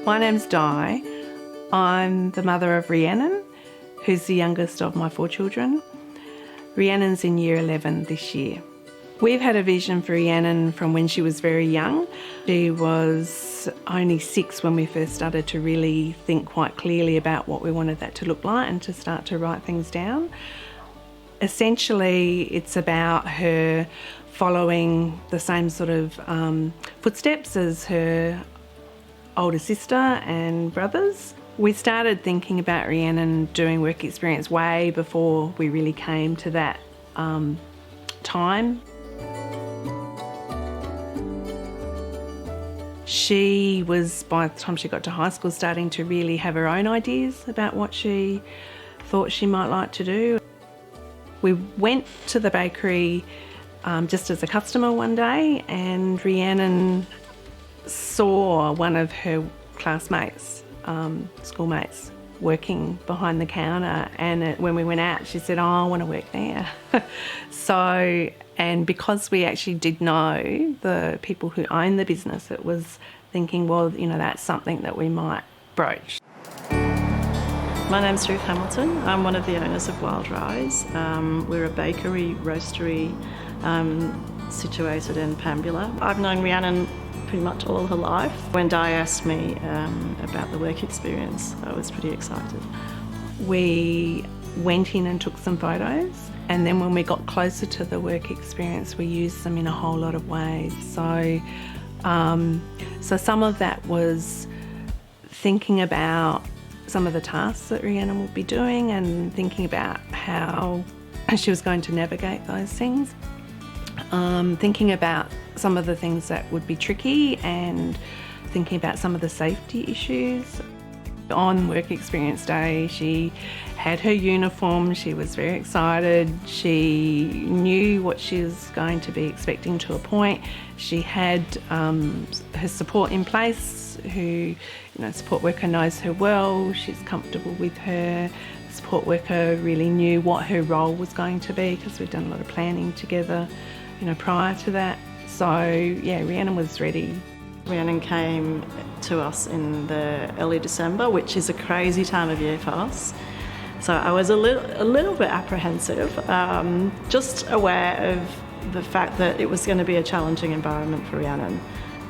My name's Di. I'm the mother of Rhiannon, who's the youngest of my 4 children. Rhiannon's in year 11 this year. We've had a vision for Rhiannon from when she was very young. She was only 6 when we first started to really think quite clearly about what we wanted that to look like and to start to write things down. Essentially, it's about her following the same sort of footsteps as her older sister and brothers. We started thinking about Rhiannon doing work experience way before we really came to that time. She was, by the time she got to high school, starting to really have her own ideas about what she thought she might like to do. We went to the bakery just as a customer one day, and Rhiannon saw one of her classmates, schoolmates, working behind the counter, and when we went out she said, "Oh, I want to work there." So, and because we actually did know the people who own the business, it was thinking, well, you know, that's something that we might broach. My name's Ruth Hamilton. I'm one of the owners of Wild Rise. We're a bakery, roastery situated in Pambula. I've known Rhiannon pretty much all her life. When Di asked me about the work experience, I was pretty excited. We went in and took some photos, and then when we got closer to the work experience, we used them in a whole lot of ways. So some of that was thinking about some of the tasks that Rhiannon would be doing and thinking about how she was going to navigate those things. Thinking about some of the things that would be tricky and thinking about some of the safety issues. On work experience day, she had her uniform, she was very excited, she knew what she was going to be expecting to a point. She had her support in place, who, support worker knows her well, she's comfortable with her. Support worker really knew what her role was going to be because we'd done a lot of planning together, prior to that. So yeah, Rhiannon was ready. Rhiannon came to us in the early December, which is a crazy time of year for us. So I was a little bit apprehensive, just aware of the fact that it was going to be a challenging environment for Rhiannon.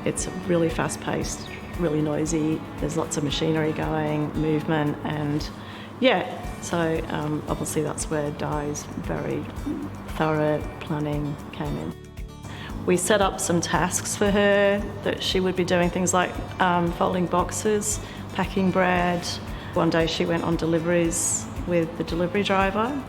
It's really fast-paced, really noisy, there's lots of machinery going, movement, and so obviously that's where Di's very thorough planning came in. We set up some tasks for her that she would be doing, things like folding boxes, packing bread. One day she went on deliveries with the delivery driver.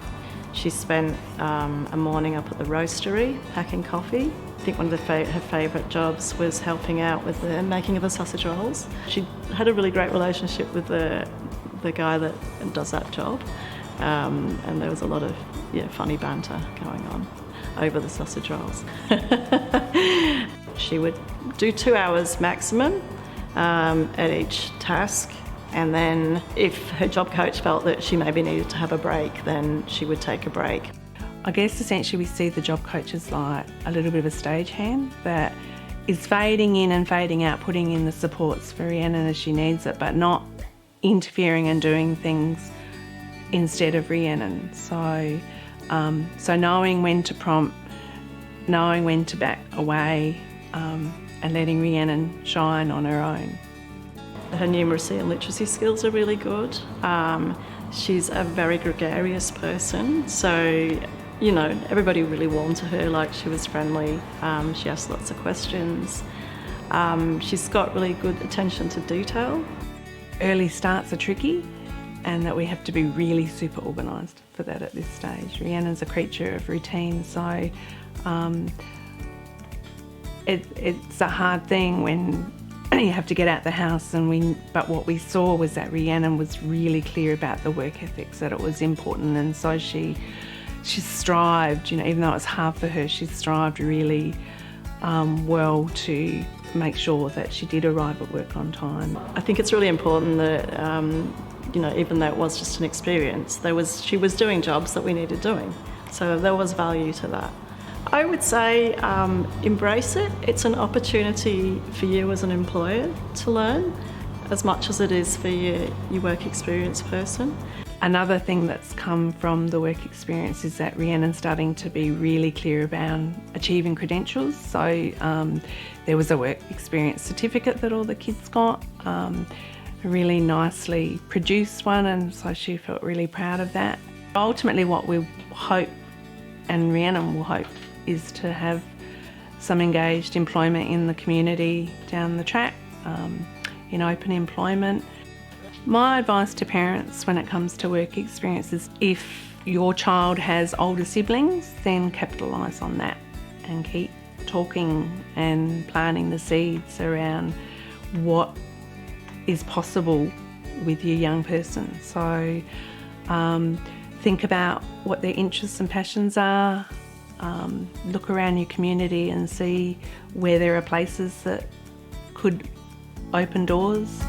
She spent a morning up at the roastery packing coffee. I think one of her favourite jobs was helping out with the making of the sausage rolls. She had a really great relationship with the guy that does that job, and there was a lot of funny banter going on over the sausage rolls. She would do 2 hours maximum at each task, and then if her job coach felt that she maybe needed to have a break, then she would take a break. I guess essentially we see the job coach as like a little bit of a stagehand that is fading in and fading out, putting in the supports for Rhiannon as she needs it, but not interfering and doing things instead of Rhiannon. So knowing when to prompt, knowing when to back away, and letting Rhiannon shine on her own. Her numeracy and literacy skills are really good. She's a very gregarious person, so everybody really warmed to her, like she was friendly. She asked lots of questions. She's got really good attention to detail. Early starts are tricky, and that we have to be really super organised for that at this stage. Rhiannon's a creature of routine, so it's a hard thing when you have to get out the house, but what we saw was that Rhiannon was really clear about the work ethics, that it was important, and so she strived, even though it was hard for her, she strived really well to make sure that she did arrive at work on time. I think it's really important that even though it was just an experience, she was doing jobs that we needed doing. So there was value to that. I would say embrace it. It's an opportunity for you as an employer to learn. as much as it is for your work experience person. Another thing that's come from the work experience is that Rhiannon's starting to be really clear about achieving credentials. So there was a work experience certificate that all the kids got, a really nicely produced one, and so she felt really proud of that. Ultimately what we hope, and Rhiannon will hope, is to have some engaged employment in the community down the track, in open employment. My advice to parents when it comes to work experience is, if your child has older siblings, then capitalise on that and keep talking and planting the seeds around what is possible with your young person. So think about what their interests and passions are, look around your community and see where there are places that could open doors.